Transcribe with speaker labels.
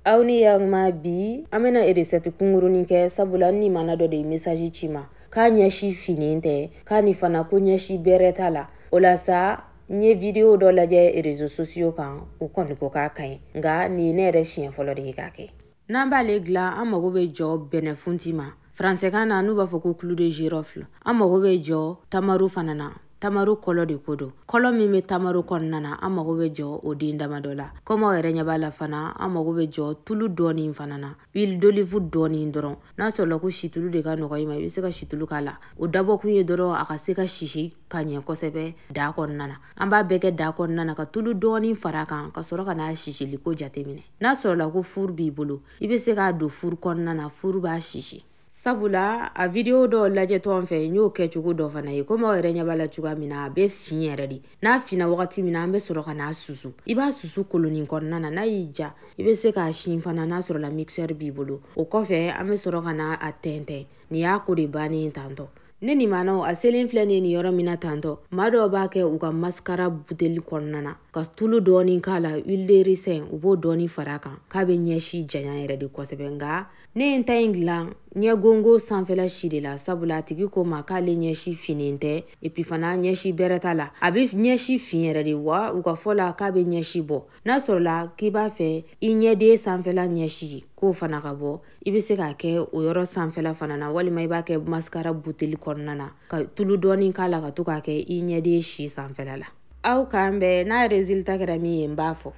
Speaker 1: Auni yang ma bi amena recette kungurunin kɛ sabula ni mana dɔ de message ci ma k'a ɲɛsi fini tɛ k'a ni fana ko ɲɛsi bɛrɛ t'a la o la sa nye video dɔ lajɛ réseaux sociaux kan u kɔni ko k'a kaɲi nka ni ne yɛrɛ siɲɛ fɔlɔ de ye k'a kɛ n'an b'ale dilan an mago bɛ jɔ bɛnɛfunti ma français kan na n'u b'a fɔ ko clou de girofle an mago bɛ jɔ tamaru fana na tamaru kɔlɔ de ko don kɔlɔ min bɛ tamaru kɔnɔna na an mago bɛ jɔ o den dama dɔ la comme aw yɛrɛ ɲɛ b'a la fana an mago bɛ jɔ tulu dɔɔni fana na huile d'olive dɔɔni dɔrɔn n'a sɔrɔla ko situlu de ka nɔgɔ i ma i bɛ se ka situlu k'a la o dabɔ kun ye dɔrɔn a ka se ka sisi ka ɲɛ kosɛbɛ da kɔnɔna na an b'a bɛɛ kɛ da kɔnɔna na ka tulu dɔɔni fara kan ka sɔrɔ ka n'a sisili ko jateminɛ n'a sɔrɔla ko furu b'i bolo i bɛ se k'a don furu kɔnɔna na furu b'a sisi sabula a video dɔ lajɛtɔ an fɛ n y'o kɛ cogo dɔ fana ye komi aw yɛrɛ ɲɛ b'a la cogoya min na a bɛ fin yɛrɛ de n'a finna wagati min na an bɛ sɔrɔ ka n'a susu i b'a susu kolonin kɔnɔna na n'a y'i ja i bɛ se k'a sin fana n'a sɔrɔla mixeur b'i bolo o kɔfɛ an bɛ sɔrɔ ka n'a tɛntɛn nin y'a ko de bannen tantɔ ne ni maanaw a selen filɛ nin yɔrɔ min na tantɔ maa dɔw b'a kɛ u ka mascara buteli kɔnɔna na ka tulu dɔɔni k'a la huile de ricin u b'o dɔɔni fara kan k'a bɛ ɲɛsi janya yɛrɛ de kosɛbɛ nka ne ye n ta in dilan ɲɛ gongo sanfɛla si de la sabula a tigi ko ma k'ale ɲɛsi finen tɛ epi fana ɲɛsi bɛrɛ t'a la a bɛ ɲɛsi fin yɛrɛ de wa u ka fɔ la k'a bɛ ɲɛsi bɔ n'a sɔrɔla k'i b'a fɛ i ɲɛden sanfɛla ɲɛsi k'o fana ka bɔ i bɛ se k'a kɛ o yɔrɔ sanfɛla fana na walima i b'a kɛ mascara buteli kɔnɔna na ka tulu dɔɔni k'a la ka to k'a kɛ i ɲɛden si sanfɛla la aw k'an bɛn n'a résultat kɛra min ye n b'a fɔ